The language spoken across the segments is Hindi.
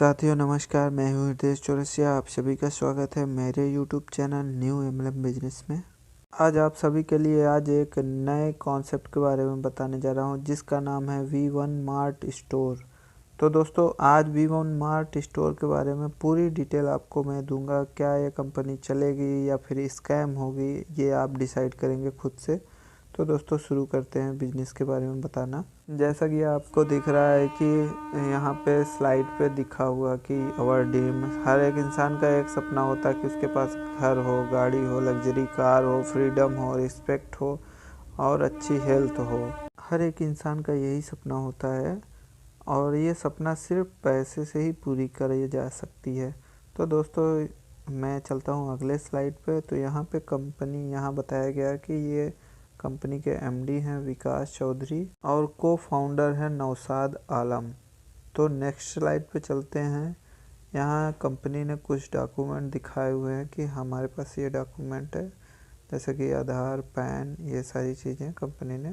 साथियों नमस्कार, मैं हूँ हृदय चौरसिया। आप सभी का स्वागत है मेरे YouTube channel new MLM business में। आज आप सभी के लिए एक नए कॉन्सेप्ट के बारे में बताने जा रहा हूँ, जिसका नाम है V1 मार्ट स्टोर। तो दोस्तों, आज V1 मार्ट स्टोर के बारे में पूरी डिटेल आपको मैं दूंगा। क्या ये कंपनी चलेगी या फिर स्कैम होगी, ये आप डिसाइड करेंगे खुद से। तो दोस्तों, शुरू करते हैं बिजनेस के बारे में बताना। जैसा कि आपको दिख रहा है कि यहाँ पे स्लाइड पे दिखा हुआ कि अवर ड्रीम, हर एक इंसान का एक सपना होता है कि उसके पास घर हो, गाड़ी हो, लग्जरी कार हो, फ्रीडम हो, रिस्पेक्ट हो और अच्छी हेल्थ हो। हर एक इंसान का यही सपना होता है और ये सपना सिर्फ पैसे से ही पूरी करी जा सकती है। तो दोस्तों, मैं चलता हूँ अगले स्लाइड पे। तो यहाँ पे कंपनी यहाँ बताया गया कि ये कंपनी के एमडी हैं विकास चौधरी और को फाउंडर हैं नौशाद आलम। तो नेक्स्ट स्लाइड पे चलते हैं। यहाँ कंपनी ने कुछ डॉक्यूमेंट दिखाए हुए हैं कि हमारे पास ये डॉक्यूमेंट है, जैसे कि आधार, पैन, ये सारी चीज़ें कंपनी ने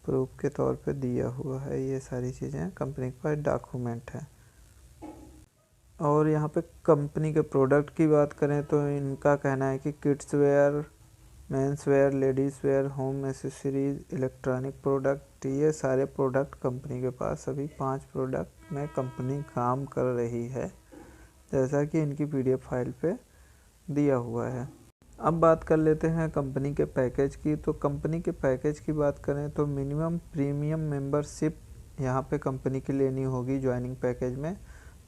प्रूफ के तौर पे दिया हुआ है। ये सारी चीज़ें कंपनी के पास डॉक्यूमेंट है। और यहाँ पे कंपनी के प्रोडक्ट की बात करें तो इनका कहना है कि kids where, men's wear, ladies where, home accessories, electronic product, ये सारे प्रोडक्ट कंपनी के पास अभी 5 प्रोडक्ट में कंपनी काम कर रही है, जैसा कि इनकी पीडीएफ फाइल पे दिया हुआ है। अब बात कर लेते हैं कंपनी के पैकेज की। तो कंपनी के पैकेज की बात करें तो मिनिमम प्रीमियम मेंबरशिप यहाँ पे कंपनी की लेनी होगी ज्वाइनिंग पैकेज में।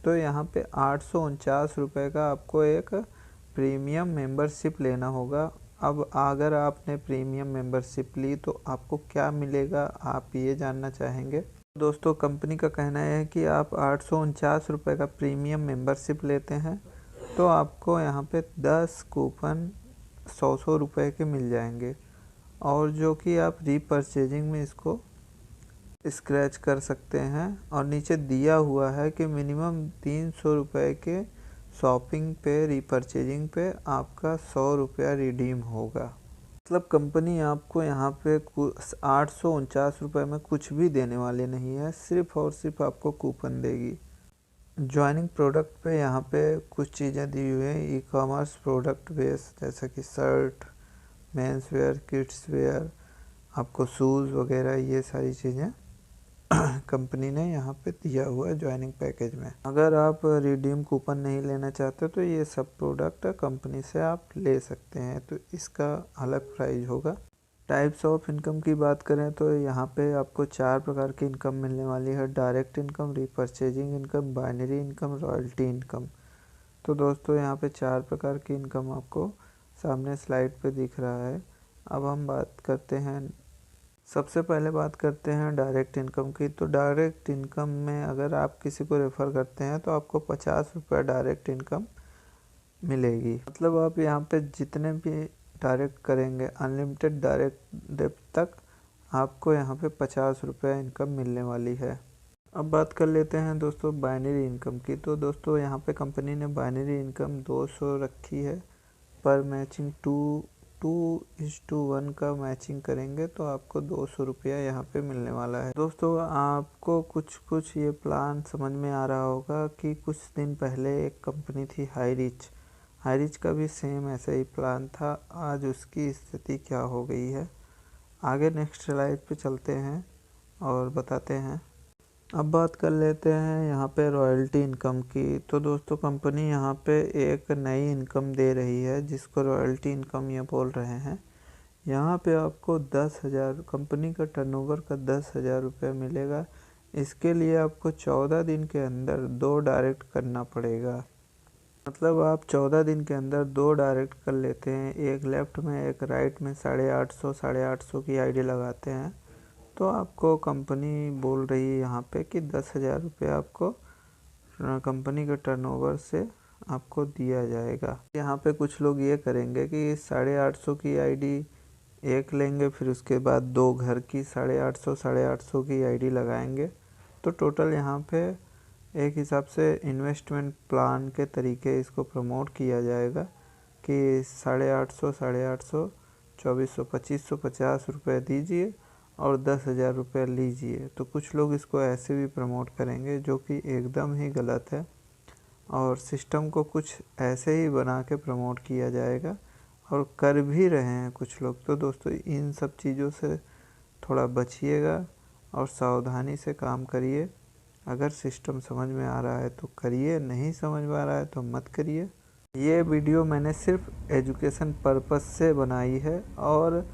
तो यहाँ पे 849 रुपये का आपको एक प्रीमियम मेंबरशिप लेना होगा। अब अगर आपने प्रीमियम मेंबरशिप ली तो आपको क्या मिलेगा, आप ये जानना चाहेंगे। दोस्तों, कंपनी का कहना है कि आप 849 रुपये का प्रीमियम मेंबरशिप लेते हैं तो आपको यहाँ पे 10 कूपन 100 रुपये के मिल जाएंगे, और जो कि आप रीपरचेजिंग में इसको स्क्रैच कर सकते हैं। और नीचे दिया हुआ है कि मिनिमम 300 रुपये के शॉपिंग पे, रीपरचेजिंग पे आपका 100 रुपया रिडीम होगा। मतलब कंपनी आपको यहाँ पे 849 रुपये में कुछ भी देने वाली नहीं है, सिर्फ और सिर्फ आपको कूपन देगी। ज्वाइनिंग प्रोडक्ट पे यहाँ पे कुछ चीज़ें दी हुई हैं। ई कॉमर्स प्रोडक्ट बेस, जैसे कि shirt, men's wear, kids where, आपको शूज़ वगैरह, ये सारी चीज़ें कंपनी ने यहाँ पे दिया हुआ है ज्वाइनिंग पैकेज में। अगर आप रिडीम कूपन नहीं लेना चाहते तो ये सब प्रोडक्ट कंपनी से आप ले सकते हैं, तो इसका अलग प्राइस होगा। टाइप्स ऑफ इनकम की बात करें तो यहाँ पे आपको 4 प्रकार की इनकम मिलने वाली है: direct income, repurchasing income, binary income, royalty income. तो दोस्तों, यहाँ पे 4 प्रकार की इनकम आपको सामने स्लाइड पे दिख रहा है। अब हम बात करते हैं, सबसे पहले बात करते हैं डायरेक्ट इनकम की। तो डायरेक्ट इनकम में अगर आप किसी को रेफ़र करते हैं तो आपको 50 रुपये डायरेक्ट इनकम मिलेगी। मतलब आप यहाँ पे जितने भी डायरेक्ट करेंगे, अनलिमिटेड डायरेक्ट डेबिट तक, आपको यहाँ पे 50 रुपये इनकम मिलने वाली है। अब बात कर लेते हैं दोस्तों बाइनरी इनकम की। तो दोस्तों, यहाँ पे कंपनी ने बाइनरी इनकम 200 रखी है। पर मैचिंग 2:1 का मैचिंग करेंगे तो आपको 200 रुपया यहाँ पे मिलने वाला है। दोस्तों, आपको कुछ ये प्लान समझ में आ रहा होगा कि कुछ दिन पहले एक कंपनी थी हाई रिच का भी सेम ऐसा ही प्लान था। आज उसकी स्थिति क्या हो गई है, आगे नेक्स्ट स्लाइड पे चलते हैं और बताते हैं। अब बात कर लेते हैं यहाँ पे रॉयल्टी इनकम की। तो दोस्तों, कंपनी यहाँ पे एक नई इनकम दे रही है जिसको रॉयल्टी इनकम ये बोल रहे हैं। यहाँ पे आपको 10,000, कंपनी का टर्नओवर का 10,000 रुपये मिलेगा। इसके लिए आपको 14 दिन के अंदर 2 डायरेक्ट करना पड़ेगा। मतलब आप 14 दिन के अंदर 2 डायरेक्ट कर लेते हैं, एक लेफ़्ट में एक राइट में, 850 की आईडी लगाते हैं, तो आपको कंपनी बोल रही है यहाँ पे कि 10,000 रुपये आपको कंपनी के टर्नओवर से आपको दिया जाएगा। यहाँ पे कुछ लोग ये करेंगे कि 850 की आईडी एक लेंगे, फिर उसके बाद 2 घर की 850 की आईडी लगाएंगे। तो टोटल यहाँ पे एक हिसाब से इन्वेस्टमेंट प्लान के तरीके इसको प्रमोट किया जाएगा कि 850, 2400, 2550 रुपये दीजिए और 10,000 रुपये लीजिए। तो कुछ लोग इसको ऐसे भी प्रमोट करेंगे, जो कि एकदम ही गलत है। और सिस्टम को कुछ ऐसे ही बना के प्रमोट किया जाएगा, और कर भी रहे हैं कुछ लोग। तो दोस्तों इन सब चीज़ों से थोड़ा बचिएगा और सावधानी से काम करिए। अगर सिस्टम समझ में आ रहा है तो करिए, नहीं समझ में आ रहा है तो मत करिए। ये वीडियो मैंने सिर्फ एजुकेशन पर्पस से बनाई है, और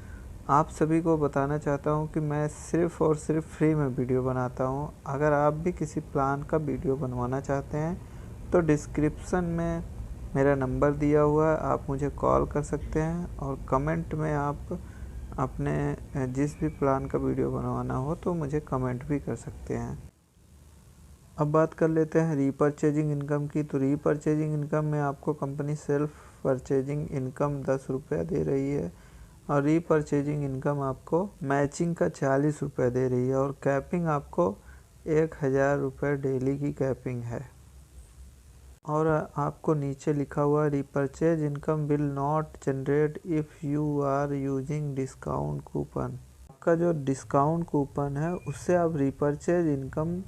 आप सभी को बताना चाहता हूँ कि मैं सिर्फ और सिर्फ फ्री में वीडियो बनाता हूँ। अगर आप भी किसी प्लान का वीडियो बनवाना चाहते हैं तो डिस्क्रिप्शन में मेरा नंबर दिया हुआ है, आप मुझे कॉल कर सकते हैं, और कमेंट में आप अपने जिस भी प्लान का वीडियो बनवाना हो तो मुझे कमेंट भी कर सकते हैं। अब बात कर लेते हैं रीपरचेजिंग इनकम की। तो रीपरचेजिंग इनकम में आपको कंपनी सेल्फ परचेजिंग इनकम 10 रुपये दे रही है, और रीपरचेजिंग इनकम आपको मैचिंग का 40 रुपये दे रही है, और कैपिंग आपको 1000 रुपये डेली की कैपिंग है। और आपको नीचे लिखा हुआ repurchase income will not generate if you are using discount coupon. आपका जो डिस्काउंट कूपन है उससे आप रीपरचेज इनकम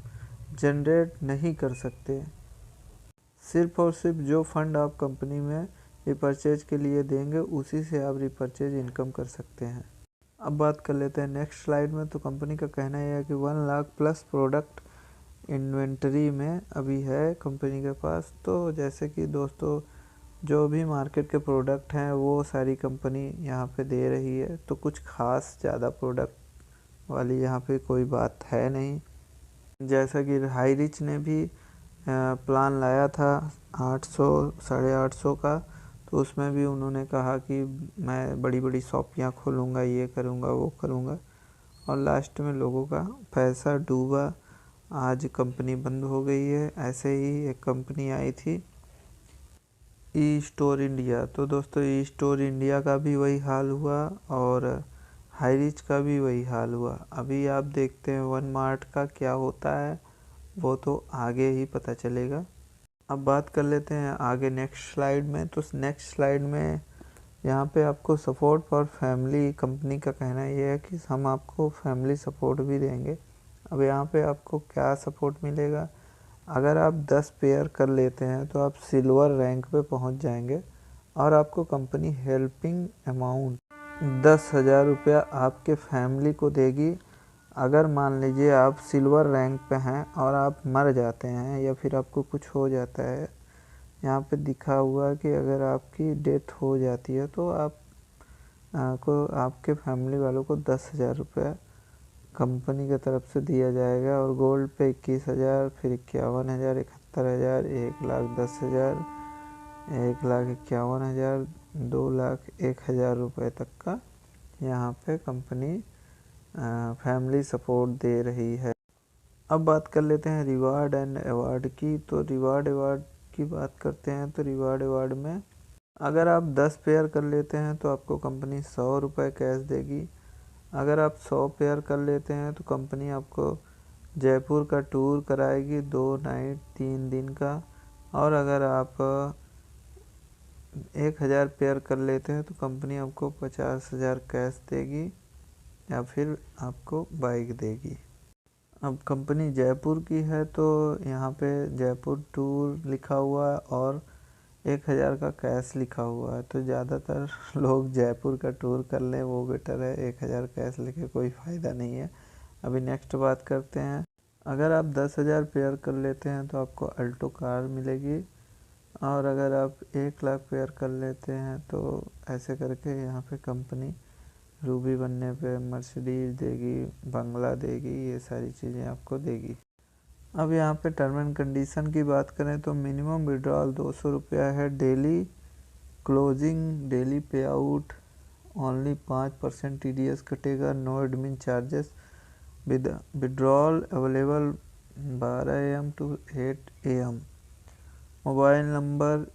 जनरेट नहीं कर सकते। सिर्फ और सिर्फ जो फंड आप कंपनी में रिपर्चेज के लिए देंगे उसी से आप रिपर्चेज इनकम कर सकते हैं। अब बात कर लेते हैं नेक्स्ट स्लाइड में। तो कंपनी का कहना यह है कि 1 लाख प्लस प्रोडक्ट इन्वेंटरी में अभी है कंपनी के पास। तो जैसे कि दोस्तों जो भी मार्केट के प्रोडक्ट हैं वो सारी कंपनी यहाँ पे दे रही है, तो कुछ खास ज़्यादा प्रोडक्ट वाली यहाँ पे कोई बात है नहीं। जैसा कि हाई रिच ने भी प्लान लाया था 800 850 का, तो उसमें भी उन्होंने कहा कि मैं बड़ी बड़ी शॉपियाँ खोलूँगा, ये करूँगा वो करूँगा, और लास्ट में लोगों का पैसा डूबा। आज कंपनी बंद हो गई है। ऐसे ही एक कंपनी आई थी ई स्टोर इंडिया। तो दोस्तों ई स्टोर इंडिया का भी वही हाल हुआ, और हाई रिच का भी वही हाल हुआ। अभी आप देखते हैं वन मार्ट का क्या होता है, वो तो आगे ही पता चलेगा। अब बात कर लेते हैं आगे नेक्स्ट स्लाइड में। तो नेक्स्ट स्लाइड में यहाँ पे आपको सपोर्ट फॉर फैमिली, कंपनी का कहना ये है कि हम आपको फैमिली सपोर्ट भी देंगे। अब यहाँ पे आपको क्या सपोर्ट मिलेगा, अगर आप 10 पेयर कर लेते हैं तो आप सिल्वर रैंक पे पहुँच जाएंगे, और आपको कंपनी हेल्पिंग अमाउंट 10,000 रुपया आपके फैमिली को देगी। अगर मान लीजिए आप सिल्वर रैंक पे हैं और आप मर जाते हैं या फिर आपको कुछ हो जाता है, यहाँ पे दिखा हुआ है कि अगर आपकी डेथ हो जाती है तो को आपके फैमिली वालों को 10,000 रुपया कंपनी की तरफ से दिया जाएगा। और गोल्ड पे 21,000, फिर 51,000, 71,000, 1,10,000, 1,51,000, 2,01,000 रुपये तक का यहाँ पे कंपनी फैमिली सपोर्ट दे रही है। अब बात कर लेते हैं रिवार्ड एंड अवार्ड की। तो रिवार्ड अवार्ड की बात करते हैं। तो रिवार्ड अवार्ड में अगर आप 10 पेयर कर लेते हैं तो आपको कंपनी 100 रुपये कैश देगी। अगर आप 100 पेयर कर लेते हैं तो कंपनी आपको जयपुर का टूर कराएगी 2 नाइट 3 दिन का। और अगर आप 1000 पेयर कर लेते हैं तो कंपनी आपको 50,000 कैश देगी, या फिर आपको बाइक देगी। अब कंपनी जयपुर की है तो यहाँ पे जयपुर टूर लिखा हुआ है और 1000 का कैश लिखा हुआ है, तो ज़्यादातर लोग जयपुर का टूर कर लें वो बेटर है। 1000 कैश लेके कोई फ़ायदा नहीं है। अभी नेक्स्ट बात करते हैं। अगर आप 10,000 पेयर कर लेते हैं तो आपको अल्टो कार मिलेगी, और अगर आप 1 लाख पेयर कर लेते हैं तो ऐसे करके यहाँ पे कंपनी रूबी बनने पे मर्सिडीज देगी, बंगला देगी, ये सारी चीज़ें आपको देगी। अब यहाँ पे टर्म एंड कंडीशन की बात करें तो मिनिमम विड्रॉल 200 रुपया है daily, closing daily pay out only 5% TDS कटेगा, no admin charges, withdrawal available 12 AM to 8 AM, mobile number,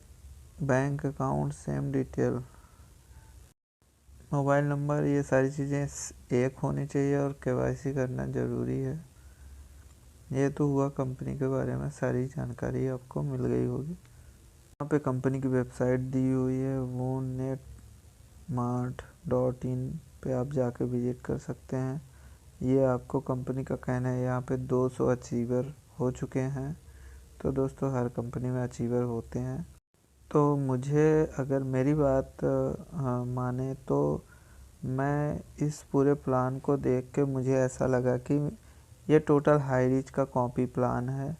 bank account same detail, mobile number, ये सारी चीज़ें एक होनी चाहिए, और KYC करना ज़रूरी है। ये तो हुआ कंपनी के बारे में, सारी जानकारी आपको मिल गई होगी। यहाँ पे कंपनी की वेबसाइट दी हुई है wonetmart.in पे आप जाके विजिट कर सकते हैं। ये आपको कंपनी का कहना है यहाँ पे 200 अचीवर हो चुके हैं, तो दोस्तों हर कंपनी में अचीवर होते हैं। तो मुझे अगर मेरी बात माने तो मैं इस पूरे प्लान को देख के मुझे ऐसा लगा कि ये टोटल हाईरीच का कॉपी प्लान है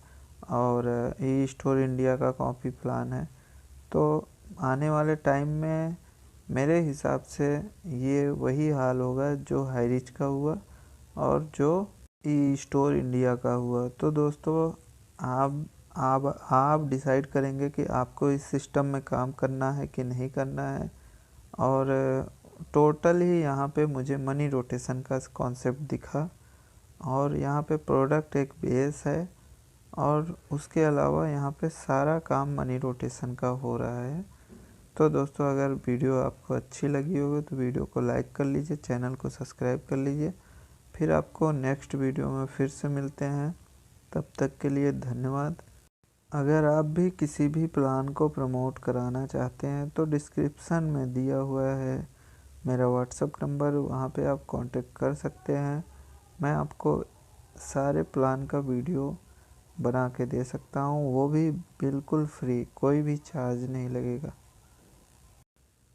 और ई स्टोर इंडिया का कॉपी प्लान है। तो आने वाले टाइम में मेरे हिसाब से ये वही हाल होगा जो हाईरीच का हुआ और जो ई स्टोर इंडिया का हुआ। तो दोस्तों आप डिसाइड करेंगे कि आपको इस सिस्टम में काम करना है कि नहीं करना है। और टोटल ही यहाँ पे मुझे मनी रोटेशन का कॉन्सेप्ट दिखा और यहाँ पे प्रोडक्ट एक बेस है और उसके अलावा यहाँ पे सारा काम मनी रोटेशन का हो रहा है। तो दोस्तों अगर वीडियो आपको अच्छी लगी होगी तो वीडियो को लाइक कर लीजिए, चैनल को सब्सक्राइब कर लीजिए। फिर आपको नेक्स्ट वीडियो में फिर से मिलते हैं, तब तक के लिए धन्यवाद। अगर आप भी किसी भी प्लान को प्रमोट कराना चाहते हैं तो डिस्क्रिप्शन में दिया हुआ है मेरा व्हाट्सअप नंबर, वहाँ पे आप कांटेक्ट कर सकते हैं। मैं आपको सारे प्लान का वीडियो बना के दे सकता हूँ, वो भी बिल्कुल फ्री, कोई भी चार्ज नहीं लगेगा।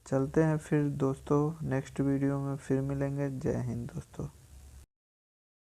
चलते हैं फिर दोस्तों, नेक्स्ट वीडियो में फिर मिलेंगे। जय हिंद दोस्तों।